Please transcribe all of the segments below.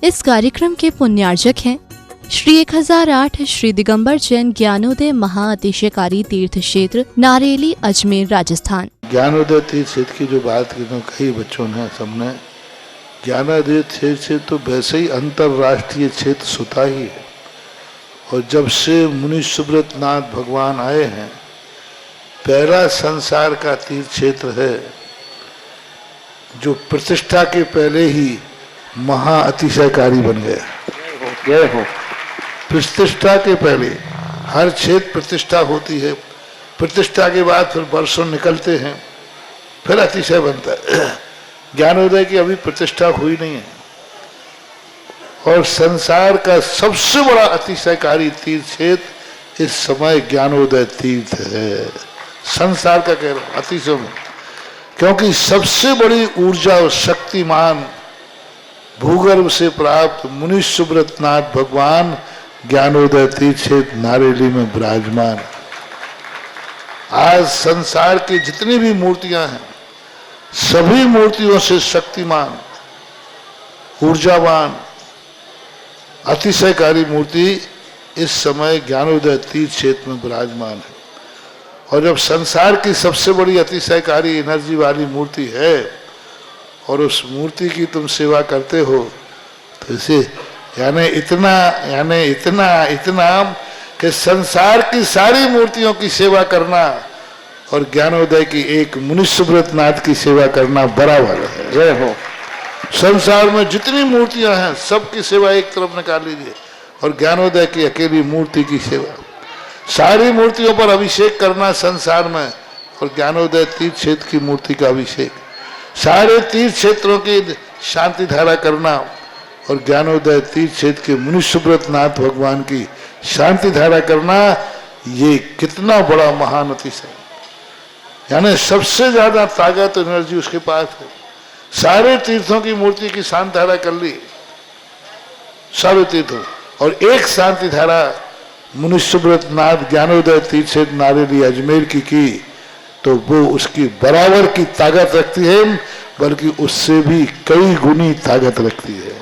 इस कार्यक्रम के पुण्यार्जक हैं श्री 1008 श्री दिगंबर जैन ज्ञानोदय महाअतिशयकारी तीर्थ क्षेत्र नारेली अजमेर राजस्थान। ज्ञानोदय तीर्थ क्षेत्र की जो बात की तो कई बच्चों ने सबने ज्ञानोदय तीर्थ क्षेत्र तो वैसे ही अंतर्राष्ट्रीय क्षेत्र सुता ही है। और जब से मुनि सुब्रत नाथ भगवान आए हैं, पहला संसार का तीर्थ क्षेत्र है जो प्रतिष्ठा के पहले ही महाअतिशयकारी बन गया। जय हो। प्रतिष्ठा के पहले हर क्षेत्र प्रतिष्ठा होती है, प्रतिष्ठा के बाद फिर वर्षों निकलते हैं, फिर अतिशय बनता है। ज्ञानोदय की अभी प्रतिष्ठा हुई नहीं है। और संसार का सबसे बड़ा अतिशयकारी तीर्थ क्षेत्र इस समय ज्ञानोदय तीर्थ है। संसार का कह रहा हूं अतिशय में, क्योंकि सबसे बड़ी ऊर्जा और शक्तिमान भूगर्भ से प्राप्त मुनि सुब्रत नाथ भगवान ज्ञानोदय तीर्थ क्षेत्र नारेली में विराजमान। आज संसार की जितनी भी मूर्तियां हैं, सभी मूर्तियों से शक्तिमान, ऊर्जावान, अतिशयकारी मूर्ति इस समय ज्ञानोदय तीर्थ क्षेत्र में विराजमान है। और जब संसार की सबसे बड़ी अतिशयकारी एनर्जी वाली मूर्ति है और उस मूर्ति की तुम सेवा करते हो, तो इसे यानी इतना कि संसार की सारी मूर्तियों की सेवा करना और ज्ञानोदय की एक मुनि सुब्रत नाथ की सेवा करना बराबर है। जय हो। संसार में जितनी मूर्तियां हैं सबकी सेवा एक तरफ निकाल लीजिए और ज्ञानोदय की अकेली मूर्ति की सेवा। सारी मूर्तियों पर अभिषेक करना संसार में और ज्ञानोदय तीर्थ क्षेत्र की मूर्ति का अभिषेक, सारे तीर्थ क्षेत्रों की शांति धारा करना और ज्ञानोदय तीर्थ क्षेत्र के मुनि सुब्रत नाथ भगवान की शांति धारा करना, ये कितना बड़ा महान अतिशय। यानी सबसे ज्यादा ताकत एनर्जी उसके पास है। सारे तीर्थों की मूर्ति की शांति धारा कर ली, सारे तीर्थों, और एक शांति धारा मुनि सुब्रत नाथ ज्ञानोदय तीर्थ क्षेत्र नारेली अजमेर की तो वो उसकी बराबर की ताकत रखती है, बल्कि उससे भी कई गुनी ताकत रखती है।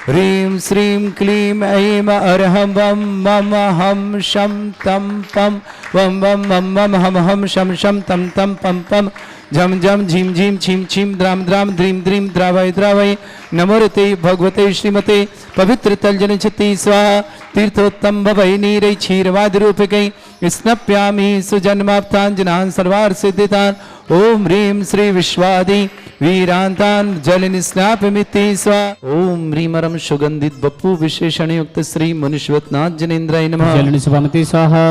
ह्रीं श्रीं क्लीं ऐं अरहं वं मम हम शं तं पं वं वं मम मम हम हम शं शं तं तं पं पं झम झम झीम झीम छीम छीम द्राम द्राम द्रीम द्रीम द्रावय द्रावय नमोरते भगवते श्रीमते पवित्र तलजन छति स्वाहा तीर्थोत्तम भवै नीरै क्षीरवाद रूपकै स्नप्यामि सुजन्माप्तांजनान् सर्वार्थ सिद्धितान् ओम ह्रीं श्री विश्वादि वीरांतान जल निस्नापमिति स्वा ओम ह्रीमरम सुगंधित बप्पु विशेषण युक्त श्री मनुष्यवतनाथ जनेन्द्राय नमः जल निस्वामति स्वाहा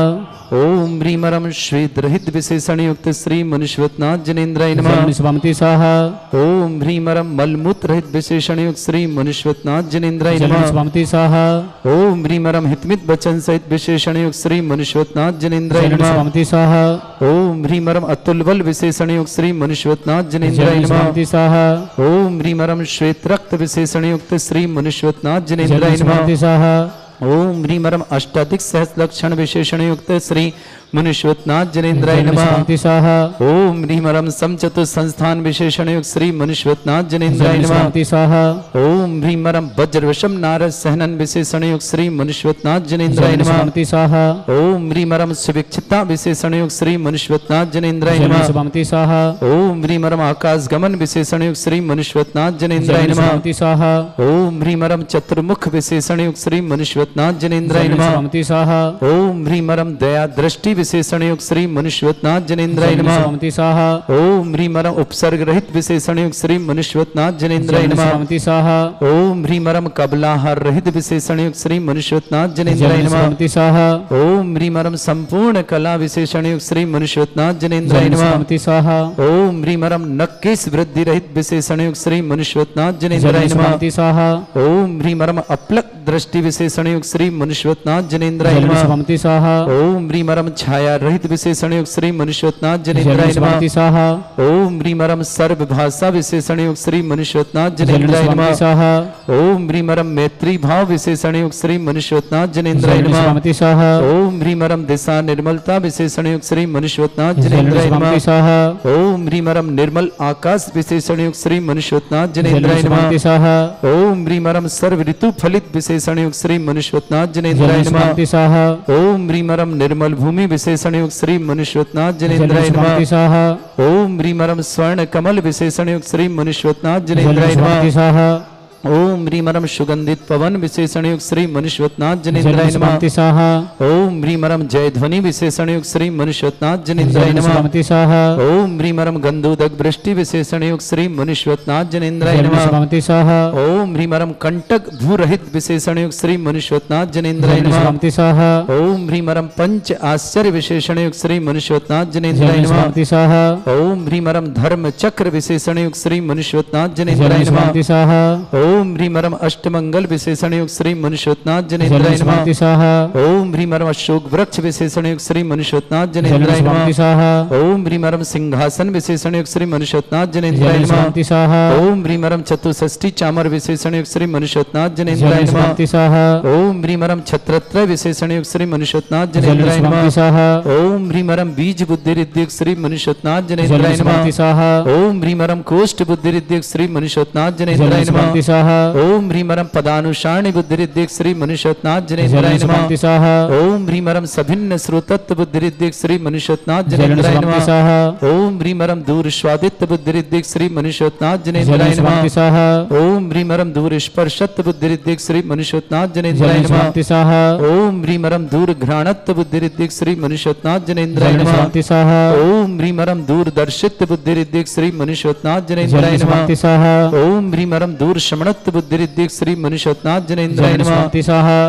ओम ह्रीमरम श्वेत रहित विशेषण युक्त श्री मनुष्यवतनाथ जनेन्द्राय नमः जल निस्वामति स्वाहा ओम ह्रीमरम मलमूत्र रहित विशेषण युक्त श्री मनुष्यवतनाथ जनेन्द्राय नमः जल निस्वामति स्वाहा ओम ह्रीमरम हितमित वचन सहित विशेषण युक्त श्री मनुष्यवतनाथ जनेन्द्राय नमः जल निस्वामति स्वाहा ओम ह्रीमरम अतुल बल विशेषण युक्त श्री मनुष्यवतनाथ जनेन्द्राय नमः स्वाहा ओम ह्रीमरम श्वेत रक्त विशेषण युक्त श्री मनुष्यवतनाथ जनेन्द्राय नमः स्वाहा ओम ह्रीमरम अष्टाधिक सहस्र लक्षण विशेषण युक्त श्री मनुष्यवतनाथ जनेन्द्राय नमः स्वाहा ओम ह्रीमरम समचतुर संस्थान विशेषण युक्त श्री मनुष्यवतनाथ जनेन्द्राय नमः स्वाहा ओम ह्रीमरम वज्रवशम नारद सहनन विशेषण युक्त श्री मनुष्यवतनाथ जनेन्द्राय नमः स्वाहा ओम ह्रीमरम सुविक्षिता विशेषण युक्त श्री मनुष्यवतनाथ जनेन्द्राय नमः स्वाहा ओम ह्रीमरम आकाश गमन विशेषण युक्त श्री मनुष्यवतनाथ जनेन्द्राय नमः स्वाहा ओम ह्रीमरम चतुर्मुख विशेषण युक्त श्री मनुष्यवतनाथ जनेन्द्राय नमः स्वाहा ओम ह्रीमरम दया दृष्टि विशेषण युक्त श्री मनुष्यवतनाथ जनेन्द्राय नमः स्वाहा ओम ह्रीमरम उपसर्ग रहित विशेषण युक्त श्री मनुष्यवतनाथ जनेन्द्राय नमः स्वाहा ओम ह्रीमरम कबलाहार रहित विशेषण युक्त श्री मनुष्यवतनाथ जनेन्द्राय नमः स्वाहा ओम ह्रीमरम संपूर्ण कला विशेषण युक्त श्री मनुष्यवतनाथ जनेन्द्राय नमः स्वाहा ओम ह्रीमरम नक्केश वृद्धि रहित विशेषण युक्त श्री मनुष्यवतनाथ जनेन्द्राय नमः स्वाहा ओम ह्रीमरम अपलक दृष्टि विशेषण युक्त श्री मनुष्यवतनाथ जनेन्द्राय नमः स्वाहा ओम ह्रीमरम छाया रहित विशेषण युक्त श्री मनुष्योत्नाथ जनेन्द्राय नमः। ओम ह्रीमरम सर्व भाषा विशेषण युक्त श्री मनुष्योत्नाथ जनेन्द्राय नमः। ओम ह्रीमरम मैत्री भाव विशेषण युक्त श्री मनुष्योत्नाथ जनेन्द्राय नमः। ओम ह्रीमरम दिशा निर्मलता विशेषण युक्त श्री मनुष्योत्नाथ जनेन्द्राय नमः। ओम ह्रीमरम निर्मल आकाश विशेषण युक्त श्री मनुष्योत्नाथ जनेन्द्राय नमः। ओम ह्रीमरम सर्व ऋतु फलित विशेषण युक्त श्री मनुष्योत्नाथ जनेन्द्राय नमः। ओम ह्रीमरम निर्मल भूमि विशेषण युक्त श्री मनुष्योत्नाथ जनेन्द्राय नमः। ओम ह्रीमरम स्वर्ण कमल विशेषण युक्त श्री मनुष्योत्नाथ जनेन्द्राय नमः। ओम ह्रीमरम सुगंधित पवन विशेषण युक्त श्री मनुष्योत्नाथ जनेन्द्राय नमः। ओम ह्रीमरम जय ध्वनि विशेषण युक्त श्री मनुष्योत्नाथ जनेन्द्राय नमः। ओम ह्रीमरम गंधोदक वृष्टि विशेषण युक्त श्री मनुष्योत्नाथ जनेन्द्राय नमः। ओम ह्रीमरम कंटक भूरहित विशेषण युक्त श्री मनुष्योत्नाथ जनेन्द्राय नमः। ओम ह्रीमरम पंच आश्चर्य विशेषण युक्त श्री मनुष्योत्नाथ जनेन्द्राय नमः। ओम ह्रीमरम धर्म चक्र विशेषण युक्त श्री मनुष्योत्नाथ जनेन्द्राय नमः। ओम ह्रीमरम अष्टमंगल विशेषण युक्त श्री मनुष्योत्नाथ जनेन्द्राय नमः। ओम ह्रीमरम अशोक वृक्ष विशेषण युक्त श्री मनुष्योत्नाथ जनेन्द्राय नमः। ओम ह्रीमरम सिंहासन विशेषण युक्त श्री मनुष्योत्नाथ जनेन्द्राय नमः। ओम ह्रीमरम चतुष्षष्ठी चामर विशेषण युक्त श्री मनुष्योत्नाथ जनेन्द्राय नमः। ओम ह्रीमरम छत्रत्रय विशेषण युक्त श्री मनुष्योत्नाथ जनेन्द्राय नमः। ओम ह्रीमरम बीज बुद्धि रिद्धिक श्री मनुष्योत्नाथ जनेन्द्राय नमः। ओम ह्रीमरम कोष्ठ बुद्धि रिद्धिक श्री मनुष्योत्नाथ जनेन्द्राय नमः। ओम ह्रीमरम पदानुसारणी बुद्धिरिद्धिक श्री मनुष्योत्नाथ जनेन्द्राय नमः। ओम ह्रीमरम सभिन्न श्रोतत्व बुद्धिरिद्धिक श्री मनुष्योत्नाथ जनेन्द्राय नमः। ओम ह्रीमरम दूर स्वादित्व बुद्धिरिद्धिक श्री मनुष्योत्नाथ जनेन्द्राय नमः। ओम ह्रीमरम दूर स्पर्शत्व बुद्धिरिद्धिक श्री मनुष्योत्नाथ जनेन्द्राय नमः। ओम ह्रीमरम दूर घ्राणत्व बुद्धिरिद्धिक श्री मनुष्योत्नाथ जनेन्द्राय नमः। ओम ह्रीमरम दूर दर्शित्व बुद्धिरिद्धिक श्री मनुष्योत्नाथ जनेन्द्राय नमः। ओम ह्रीमरम दूर श्रमणत्व बुद्धिरिद्धिक श्री मनुष्योत्नाथ जनेन्द्राय नमः।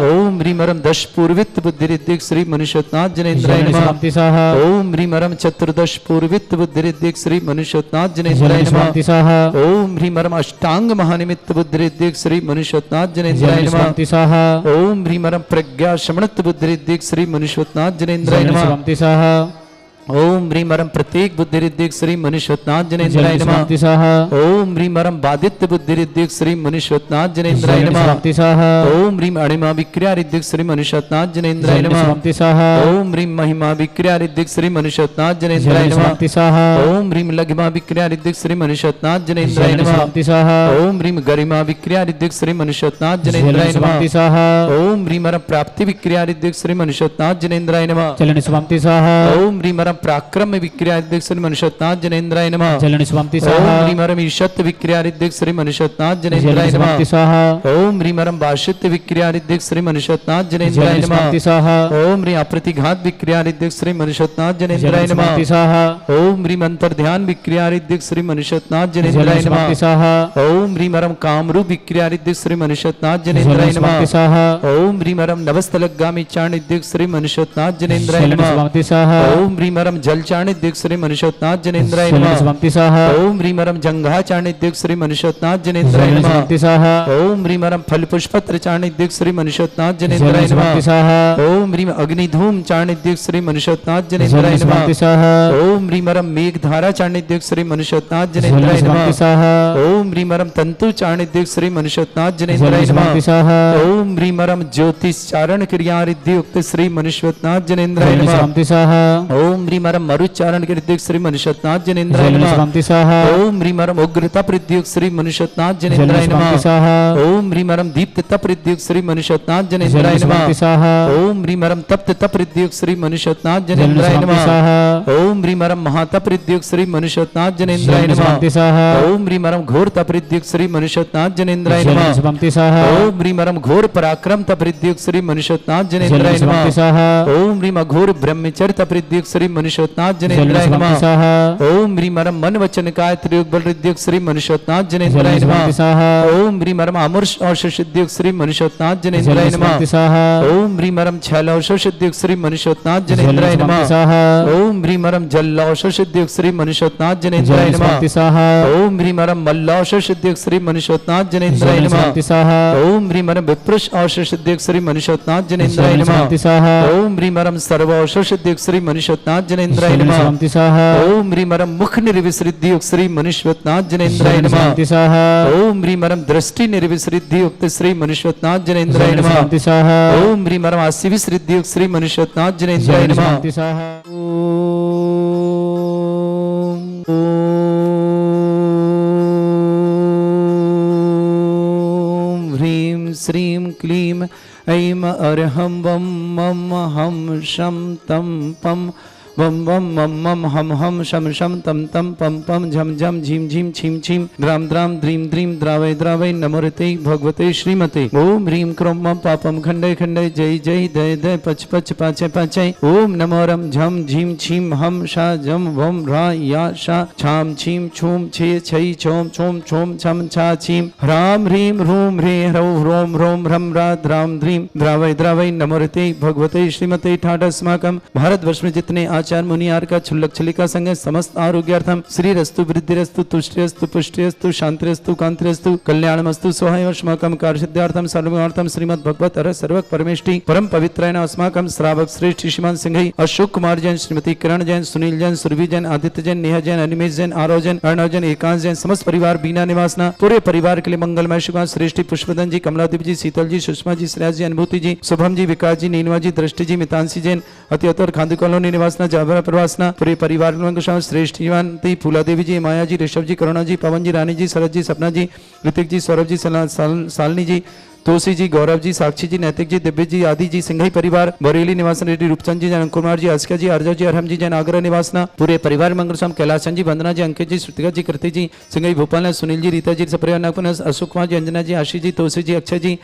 ओम ह्रीमरम दश पूर्वित्व बुद्धिरिद्धिक श्री मनुष्योत्नाथ जनेन्द्राय नमः। ओम ह्रीमरम चतुर्दश पूर्वित्व बुद्धिरिद्धिक श्री मनुष्योत्नाथ जनेन्द्राय नमः। ओम ह्रीमरम अष्टांग महानिमित्त बुद्धिरिद्धिक श्री मनुष्योत्नाथ जनेन्द्राय नमः। ओम ह्रीमरम प्रज्ञा श्रमणत्व बुद्धिरिद्धिक श्री मनुष्योत्नाथ जनेन्द्राय नमः। ओम ह्रीमरम प्रत्येक बुद्धिरिद्धिक श्री मनुष्योत्नाथ जनेन्द्राय नमः। ओम ह्रीमरम बादित्य बुद्धिरिद्धिक श्री मनुष्योत्नाथ जनेन्द्राय नमः। ओम ह्रीम अणिमा विक्रिया रिद्धिक श्री मनुष्योत्नाथ जनेन्द्राय नमः। ओम ह्रीम महिमा विक्रिया रिद्धिक श्री मनुष्योत्नाथ जनेन्द्राय नमः। ओम ह्रीम लघिमा विक्रिया रिद्धिक श्री मनुष्योत्नाथ जनेन्द्राय नमः। ओम ह्रीम गरिमा विक्रिया रिद्धिक श्री मनुष्योत्नाथ जनेन्द्राय नमः। ओम ह्रीमरम प्राप्ति विक्रिया रिद्धिक श्री मनुष्योत्नाथ जनेन्द्राय नमः। ओम ह्रीमरम पराक्रम विक्रिया रिद्धिक श्री मनुष्योत्नाथ जनेन्द्राय नमः। ओम ह्रीमरम ईशत्व विक्रिया रिद्धिक श्री मनुष्योत्नाथ जनेन्द्राय नमः। ओम ह्रीमरम वाशित्व विक्रिया रिद्धिक श्री मनुष्योत्नाथ जनेन्द्राय नमः। ओम ह्रीम अप्रतिघात विक्रिया रिद्धिक श्री मनुष्योत्नाथ जनेन्द्राय नमः। ओम ह्रीम अंतर्ध्यान विक्रिया रिद्धिक श्री मनुष्योत्नाथ जनेन्द्राय नमः। ओम ह्रीमरम कामरूप विक्रिया रिद्धिक श्री मनुष्योत्नाथ जनेन्द्राय नमः। ओम ह्रीमरम नवस्तलगामी चाण रिद्धिक श्री मनुष्योत्नाथ जनेन्द्राय नमः। ओम ह्रीमरम जल चाणिद्यक श्री मनुष्योत्नाथ जनेन्द्राय नमः। ओम ह्रीमरम जंघा चाणिद्यक श्री मनुष्योत्नाथ जनेन्द्राय नमः। ओम ह्रीमरम फल पुष्पत्र चाणिद्यक श्री मनुष्योत्नाथ जनेन्द्राय नमः। ओम ह्रीम अग्निधूम चाणिद्यक श्री मनुष्योत्नाथ जनेन्द्राय नमः। ओम ह्रीमरम मेघधारा चाणिद्यक श्री मनुष्योत्नाथ जनेन्द्राय नमः। ओम ह्रीमरम तंतु चाणिद्यक श्री मनुष्योत्नाथ जनेन्द्राय नमः। ओम ह्रीमरम ज्योतिषारण क्रिया रिद्धियुक्त श्री मनुष्योत्नाथ जनेन्द्राय नमः। ओम ह्रीमरम मरुच्चारण कृत्युक्त श्री मनुष्योत्नाथ जनेन्द्राय नमः। ओम ह्रीमरम उग्रता प्रद्युक्त श्री मनुष्योत्नाथ जनेन्द्राय नमः। ओम ह्रीमरम दीप्त तप प्रद्युक्त श्री मनुष्योत्नाथ जनेन्द्राय नमः। ओम ह्रीमरम तप्त तप प्रद्युक्त श्री मनुष्योत्नाथ जनेन्द्राय नमः। ओम ह्रीमरम महातप प्रद्युक्त श्री मनुष्योत्नाथ जनेन्द्राय नमः। ओम ह्रीमरम घोर तप प्रद्युक्त श्री मनुष्योत्नाथ जनेन्द्राय नमः। ओम ह्रीमरम घोर पराक्रम तप प्रद्युक्त श्री मनुष्योत्नाथ जनेन्द्राय नमः। ओम ह्रीम घोर ब्रह्मचर्य तप प्रद्युक्त श्री मनुष्योत्नाथ जनेन्द्राय नमः। ओम ह्रीं मरम मन वचन काय त्रियुग बल रिद्युग श्री मनुष्योत्नाथ जनेन्द्राय नमः। ओम ह्रीं मरम अमृष औषध सिद्युग श्री मनुष्योत्नाथ जनेन्द्राय नमः। ओम ह्रीं मरम छैल औषध सिद्युग श्री मनुष्योत्नाथ जनेन्द्राय नमः। ओम ह्रीं मरम जल औषध सिद्युग श्री मनुष्योत्नाथ जनेन्द्राय नमः। ओम ह्रीं मरम मल्ल औषध सिद्युग श्री मनुष्योत्नाथ जनेन्द्राय नमः। ओम ह्रीं मरम विप्रुष औषध सिद्युग श्री मनुष्योत्नाथ जनेन्द्राय नमः। ओम ह्रीं मरम सर्व औषध सिद्युग श्री मनुष्योत्नाथ जनेन्द्राय नमः। ओम ह्रीं मरम मुख निर्विसृद्धि युक्त श्री मनुष्योत्नाथ जनेन्द्राय नमः। ओम ह्रीं मरम दृष्टि निर्विसृद्धि युक्त श्री मनुष्योत्नाथ जनेन्द्राय नमः। ओम ह्रीं मरम आसि विसृद्धि युक्त श्री मनुष्योत्नाथ जनेन्द्राय नमः। ओम ह्रीं श्रीं क्लीं ऐं अरहं वं मम हम शं तं पं वम वम मम मम हम हम शम शम तम तम पम पम झम झम झीम झीम छीम छीम द्राम द्राम द्रीम द्रीम द्रावय द्रावय नमोरते भगवते श्रीमते। ओम ह्रीं क्रों मम पापम खंडय खंडय जय जय दय दय पच पच पाचय पाचय। ओम नमोरम झम झीम छीम हम शा जम वम रा या शा छाम छीम छूम छे छै छोम छोम छोम छम छा छीम ह्राम ह्रीं ह्रूं ह्रे ह्रौ ह्रों ह्रों ह्रम रा द्राम द्रीं द्रावय द्रावय नमोरते भगवते श्रीमते। ठाटस्माकं भारतवर्ष में जितने आचार मुनियार का छुल्लक छलिका संग समस्त आरोग्यार्थम श्री रस्तु वृद्धिरस्तु तुष्टिरस्तु पुष्टिरस्तु शांतिरस्तु कांतिरस्तु कल्याणमस्तु सहाय अस्माकं कार्यसिद्धार्थम सर्वार्थम श्रीमद् भगवत अर सर्वक परमेष्टि परम पवित्रायण अस्माकं श्रावक श्रेष्ठ श्रीमान सिंह अशोक कुमार जैन श्रीमती किरण जैन सुनील जैन सुरभि जैन आदित्य जैन नेहा जैन अनिमेश जैन आरव जैन अर्णव जैन एकांश जैन समस्त परिवार बीना निवासना पूरे परिवार के लिए मंगलमय शुभ श्रेष्ठी पुष्पदन जी कमलादीप जी शीतल जी सुषमा जी श्रेयस जी अनुभूति जी शुभम जी विकास जी नीनवा जी दृष्टि जी मितांशी जैन अतितर खांदी कॉलोनी निवासना जाबरा प्रवासना पूरे परिवार में श्रेष्ठ जीवानती फूला देवी जी माया जी ऋषभ जी करुणा जी पवन जी रानी जी शरद जी सपना जी ऋतिक जी सौरभ जी सालनी जी तुलसी जी गौरव जी साक्षी जी नैतिक जी दिव्य जी आदि जी सिंघई परिवार बरेली निवासन रेड्डी रूपचंद जी जैन कुमार जी अस्का जी अर्जव जी अरहम जी जैन आगरा निवासना पूरे परिवार मंगल शाम कैलाशन जी वंदना जी अंकित जी श्रुतिका जी कृति जी सिंघई भोपाल सुनील जी रीता जी सपरिवार नागपुर अशोक कुमार जी अंजना जी आशीष जी तुलसी जी अक्षय जी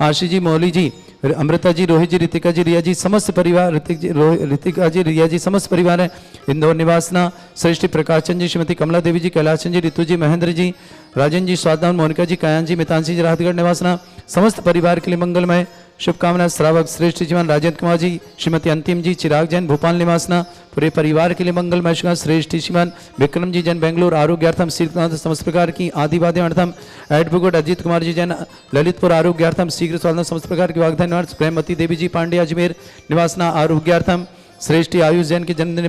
आशीष जी मौली जी अमृता जी रोहित जी ऋतिका जी रिया जी समस्त परिवार ऋतिका जी रिया जी समस्त परिवार है इंदौर निवासना श्रेष्ठी प्रकाश चंद जी श्रीमती कमला देवी जी कैलाशन जी ऋतु जी महेंद्र जी राजन जी स्वादान मोनिका जी कायान जी मितांशी जी राहतगढ़ निवासना समस्त परिवार के लिए मंगलमय शुभकामना श्रावक श्रेष्ठ जीवन राजेंद्र कुमार जी श्रीमती अंतिम जी चिराग जैन भोपाल निवासना पूरे परिवार के लिए मंगलमय शुभ श्रेष्ठ श्रीमान विक्रम जी जैन बेंगलोर आरोग्यार्थम श्रीनाथ समस्त प्रकार की आदिवादी अर्थम एडवोकेट अजीत कुमार जी जैन ललितपुर आरोग्यार्थम शीघ्र स्वास्थ्य समस्त प्रकार के वाग्दान प्रेमवती देवी जी पांडे अजमेर निवासना आरोग्यार्थम श्रेष्ठी आयुष जैन के जन्मदिन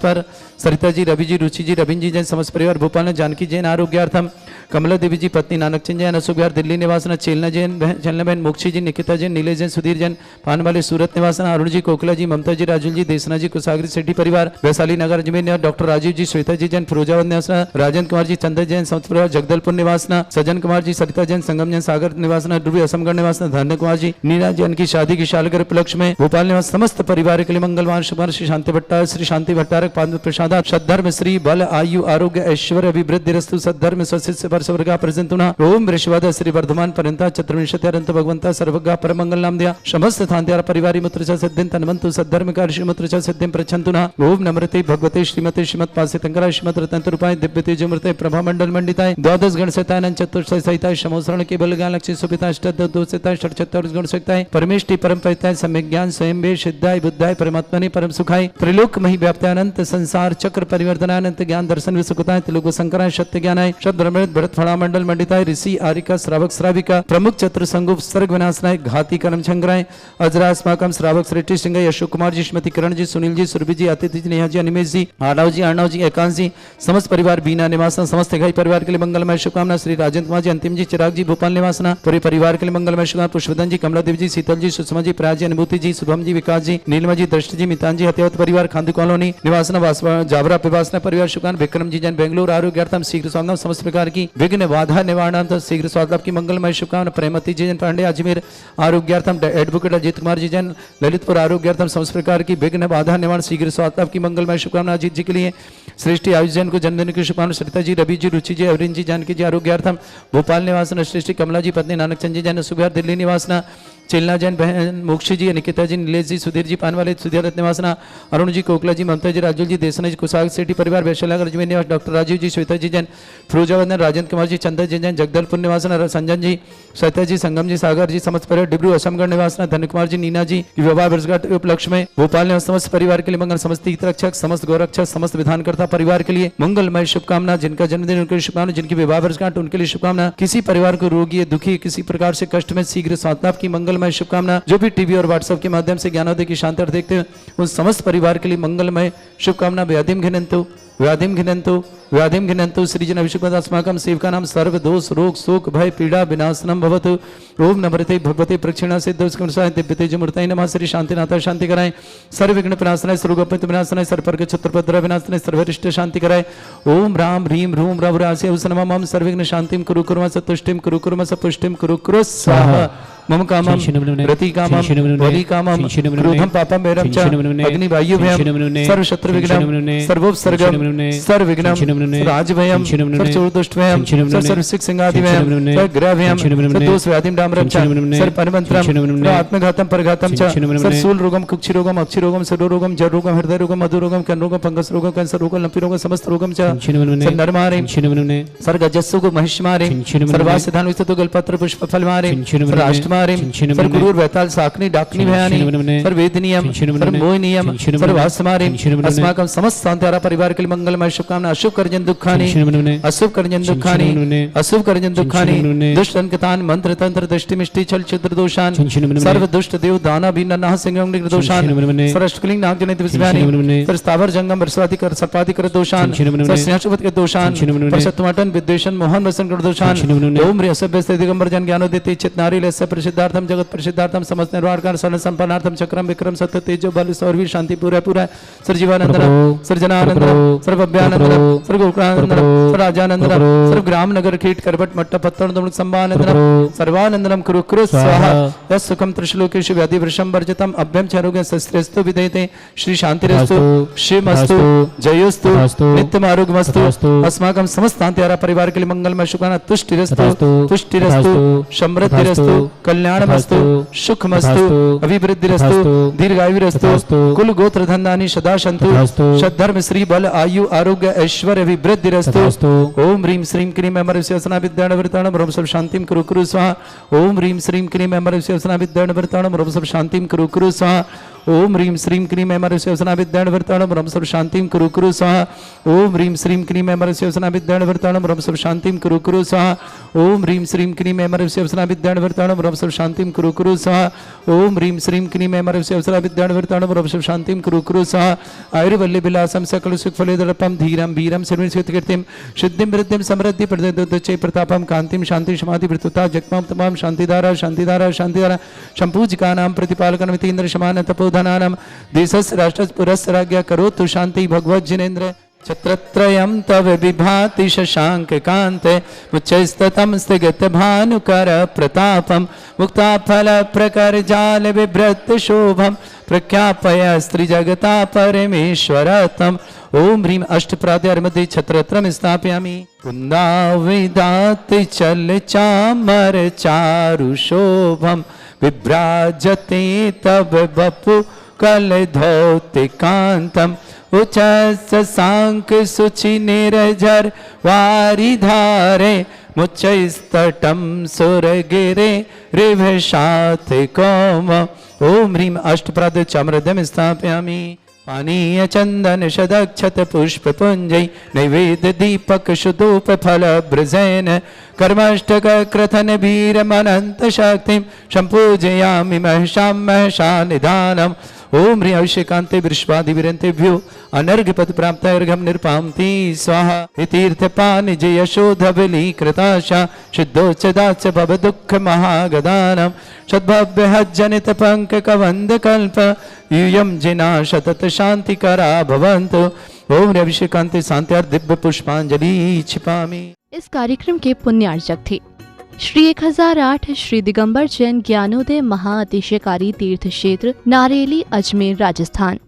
पर सरिता जी रवि जी रुचि जी रविंद्र जी जैन समस्त परिवार भोपाल में जानकी जैन आरोग्यार्थम कमला देवी जी पत्नी नानक चंद जैन अशोक विहार दिल्ली निवासना चेलना जैन चलना बहन मोक्षी जी निकिता जैन नीलेश जैन सुधीर जैन पानवाले सूरत निवासना अरुण जी कोकला जी ममता जी राजुल जी देसना जी कुसागरी सेठी परिवार वैशाली नगर अजमेर डॉक्टर राजीव जी श्वेता जी जैन फिरोजाबाद निवासना राजेंद्र कुमार जी चंद्र जैन समस्त परिवार जगदलपुर निवासना सज्जन कुमार जी सरिता जैन संगम जैन सागर निवासना ध्रुवी असमगढ़ निवासना धन्य कुमार जी नीना जैन की शादी की सालगिरह उपलक्ष्य में भोपाल निवास समस्त परिवार के लिए मंगलवार शुभ श्री शांति भट्टार श्री शांति भट्टारक पाद प्रसाद सद्धर्म श्री बल आयु आरोग्य ऐश्वर्य अभिवृद्धि रस्तु सद्धर्म स्वशिष्य वर्षवर्गा प्रजंतुना ओम ऋषवाद श्री वर्धमान पर्यंता चतुर्विंशत्यंत भगवंता सर्वगा परमंगल नाम दिया समस्त थांत्यार परिवारी मुत्र सिद्धिं तन्वंतु सद्धर्म कार्य मुत्र सिद्धिं प्रच्छन्तुना ओम नमृते भगवते श्रीमते श्रीमत् पासे तंकरा श्रीमत् रतंत रूपाय दिव्य तेज मृते प्रभा मंडल मंडिताय द्वादश गण सहिताय चतुर्थ सहिताय समोसरण के बल ज्ञान लक्ष्य सुपिता अष्टद दोषिताय षट् गुण सहिताय परमेष्टि परम परिताय सम्यक ज्ञान स्वयं वे सिद्धाय बुद्धाय परमात्मने परम सुखाय त्रिलोक मही व्याप्त्यानंत संसार चक्र परिवर्तनानंत ज्ञान दर्शन विसुखताय त्रिलोक संकराय सत्य ज्ञानाय शब्द ब्रह्मृत भरत फणा मंडल मंडिताय ऋषि आरिका श्रावक श्राविका प्रमुख चतुर संगुप सर्ग विनाशनाय घाती कर्म छंगराय अजरास्माकम श्रावक श्रेष्ठी सिंह अशोक कुमार जी श्रीमती किरण जी सुनील जी सुरभि जी आतिथ्य जी नेहा जी अनिमेश जी अर्णव जी एकांश जी समस्त परिवार बीना निवासना समस्त घाई परिवार के लिए मंगलमय शुभकामना श्री राजेंद्र कुमार जी अंतिम जी चिराग जी भोपाल निवासना पूरे परिवार के लिए मंगलमय शुभकामना पुष्पदन जी कमला देवी जी शीतल जी सुषमा जी प्राज जी अनुभूति जी शुभम जी विकास जी नीलमा जी दृष्टि जी मितान जी हत्यावत परिवार खांदी कॉलोनी निवासना जाबरा पिवासना परिवार शुभकामना विक्रम जी जैन बेंगलोर आरोग्यार्थम शीघ्र स्वागतम समस्त प्रकार की विघ्न बाधा निवारणार्थम शीघ्र स्वास्थ्य लाभ की मंगलमय शुभकामना। प्रेमती जी जैन पांडे अजमेर आरोग्यार्थम, एडवोकेट अजीत कुमार जी जैन ललितपुर आरोग्यार्थम समस्त प्रकार की विघ्न बाधा निवारण शीघ्र स्वास्थ्य लाभ की मंगलमय शुभकामना। अजीत जी के लिए श्रेष्ठी आयुष जैन को जन्मदिन की शुभकामना। सरिता जी, रवि जी, रुचि जी, अवरिन जी, जानकी जी आरोग्यार्थम, भोपाल निवासना श्रेष्ठी कमला जी पत्नी नानक चंद जी जैन सुबह दिल्ली निवासना। चिलना जैन बहन मोक्षी जी, निकिता जी, नीलेश जी, सुधीर जी पानवाले, सुधीर रत्न निवासना। अरुण जी, कोकला जी, ममता जी, राजुल जी, देसना जी, कुशाग सेठी परिवार वैशालागर अजमेर निवास। डॉक्टर राजीव जी, श्वेता जी जैन फिरोजाबाद, राजेंद्र कुमार जी, चंदन जी जैन जगदलपुर निवासना। संजन जी, सत्या जी, संगम जी, सागर जी, समस्त परिवार डिब्रू असमगढ़ निवासना। धन्य कुमार जी, नीना जी विवाह वर्षगांठ उपलक्ष्य में भोपाल निवास समस्त परिवार के लिए मंगल। समस्त हितरक्षक, समस्त गौरक्षक, समस्त विधानकर्ता परिवार के लिए मंगलमय शुभकामना। जिनका जन्मदिन उनके लिए शुभकामना, जिनकी विवाह वर्षगांठ उनके लिए शुभकामना। किसी परिवार को रोगी दुखी किसी प्रकार से कष्ट में शीघ्र स्वास्थ्य लाभ की मंगलमय शुभकामना। जो भी टीवी और व्हाट्सएप के माध्यम से ज्ञानोदय की शांति और देखते हैं उन समस्त परिवार के लिए मंगलमय शुभकामना। व्याधिम घिनंतु व्याधिम घिनंतु व्याधिम घिनंतु सृजन अभिषेकम अस्माकं सेवका नाम सर्व दोष रोग शोक भय पीड़ा विनाशनम भवतु। ओम नमृते भगवते प्रक्षिणा सिद्धस्कमसाय दिव्यतेज मूर्तये नमः। श्री शांतिनाथ शांति कराए, सर्व विघ्न विनाशनाय, सर्वगोपित विनाशनाय, सर्वपर्ग छत्रपद्र विनाशनाय, सर्वरिष्ट शांति कराए। ओम राम ह्रीम ह्रूम रव रासे उस नमः। मम सर्वविघ्न शांतिम कुरु कुर्म सतुष्टिम कुरु कुर्म सपुष्टिम कुरु कुरु स्वाहा। मम कामम रति कामम वदि कामम क्रोधम पापम वैरम च अग्नि वायु भयम सर्व शत्रु विघ्नम सर्वोपसर्गम सर्व विघ्नम राजभयम सर्व चोरदुष्ट भयम सर्व सिख सिंगादि भयम सर्व ग्रह भयम सर्व दोष व्याधिम डामरम च सर्व परमंत्रम सर्व आत्मघातम परघातम च सर्व शूल रोगम कुक्षि रोगम अक्षि रोगम सर्व रोगम जर रोगम हृदय रोगम मधु रोगम कर्ण रोगम फंगस रोगम कैंसर रोगम लंपी रोगम समस्त रोगम च सर्व नर मारे सर्व गजस्सु को महिष मारे सर्वास्य धान विस्तु गलपत्र पुष्प फल मारे सर्व सर गुरूर वैताल साकनी डाकनी भयानी सर वेदनियम सर मोहनियम सर वासमारे अस्माकं समस्त शांतिहारा परिवार के लिए मंगलमय शुभकामना। अशुभ करजन दुखानी अशुभ करजन दुखानी अशुभ करजन दुखानी दुष्ट अंकतान मंत्र तंत्र दृष्टि मिष्टि छल छिद्र दोषान सर्व दुष्ट देव दाना भी नह सिंगम निग्र दोषान सर अष्टकलिंग नाग जनित विस्मयानी सर स्थावर जंगम बरसाती कर सपाती कर दोषान सर स्नेहशुभत के दोषान सर सत्वटन विद्वेषण मोहन वसन कर दोषान ओम रे असभ्य स्थिति दिगंबर जन ज्ञानोदित चित नारी लस्य प्रसिद्धार्थम जगत प्रसिद्धार्थम समस्त निर्वाणकार सन संपन्नार्थम चक्रम विक्रम सत्य तेजो बल सौरवीर शांति पूरा पूरा सर्जीवानंदनम सर्जनानंदनम सर्वभ्यानंदनम सर्वगोकुलानंदनम सर्वराजानंदनम सर्वग्राम नगर कीट करबट मट्ट पत्तर दुमक संभानंदनम सर्वानंदनम कुरु कुरु स्वाहा। यस् सुखम त्रिशलोकेषु व्याधि वृषम वर्जितम अभ्यम चरोग्य शस्त्रेस्तु विधेयते श्री शांतिरेस्तु शिवमस्तु जयोस्तु नित्यम आरोग्यमस्तु। अस्माकं समस्त शांतिहारा परिवार के लिए मंगलमय शुभकामना। तुष्टिरस्तु तुष्टिरस्तु समृद्धिरस्तु कल्याणमस्तु सुखमस्तु अभिवृद्धिरस्तु दीर्घायुरस्तु कुल गोत्र धन्दानि सदा सन्तु सद्धर्म श्री बल आयु आरोग्य ऐश्वर्य अभिवृद्धिरस्तु। ओम ह्रीं श्रीं क्रीं अमरस्यसना विद्याणवर्ताणं रोम सब शांतिं कुरु कुरु स्वाहा। ओम ह्रीं श्रीं क्रीं अमरस्यसना विद्याणवर्ताणं रोम सब शांतिं कुरु कुरु स्वाहा। ओम ह्रीं श्रीं क्रीं अमरस्यसना विद्याणवर्ताणं रोम सब शांतिं कुरु कुरु स्वाहा। ओम ह्रीं श्रीं क्रीं अमरस्यसना विद्याणवर्ताणं रोम सब शांतिं कुरु कुरु स्वाहा। ओम ह्रीं श्रीं क्रीं अमरस्यसना विद्याणवर्ताणं रोम सब शांतिं कुरु कुरु स्वाहा। ओम ह्रीं श्रीं क्रीं अमरस्यसना विद्याणवर्ताणं रोम सब शांतिं कुरु कुरु स्वाहा। आयुर्वल्ली विलासम सकल सुखफलेदर्पम धीरम वीरम सर्वसिद्धिकीर्तिम सिद्धिं वृद्धिं समृद्धि प्रदोच्चै प्रतापम कांतिं शांति समाधि वृत्तता जगमां तमाम शांतिधारा शांतिधारा शांतिधारा संपूजिकानां प्रतिपालकनमितीन्द्र समान तपोधनानां देशस्य राष्ट्रस्य पुरस्य राज्ञा करोतु शांति भगवत जिनेन्द्र। छत्रत्रयं तव विभाति शशांक कांते मुच्चैस्ततं स्थिगत भानुकर प्रतापम मुक्ताफल प्रकर जाल विभ्रत शोभम प्रख्यापय स्त्री जगता परमेश्वरतम। ओम ह्रीं अष्टप्राद्यार मध्ये छत्रत्रम स्थापयामि। कुन्दाविदाति चल चामर चारु शोभम विभ्राजते तव बपु कल धौति कांतम उच्च सांक सुचि निर्झर वारिधारे मुच्चैस्तटम सुरगिरे रिभशात कौम। ओम ह्रीं अष्टप्राद चामरदम स्थापयामि। पानीय चंदन शदक्षत पुष्प पुंजै नैवेद्य दीपक शुद्धोप फल ब्रजेन कर्मष्टक क्रथन वीरमनंत शक्तिं संपूजयामि महषां महषा निधानम्। ओम ह्रीं अभिषेकान्ते विश्वादिवीरेभ्यो अनर्घ्यपद प्राप्त अर्घ्यं निर्पान्ति स्वाहा। तीर्थपानि जयशोधबलीकृताशा शुद्धोच्चदाच भव दुःख महागदानं सद्भव्यजनित पंककवन्दकल्प यूयं जिना शतत शान्तिकरा भवन्तु। ओम ह्रीं अभिषेकान्ते शान्त्यार्थ दिव्य पुष्पाञ्जलि क्षिपामि। इस कार्यक्रम के पुण्यार्चक थे श्री 1008 श्री दिगंबर जैन ज्ञानोदय महाअतिशयकारी तीर्थ क्षेत्र नारेली, अजमेर, राजस्थान।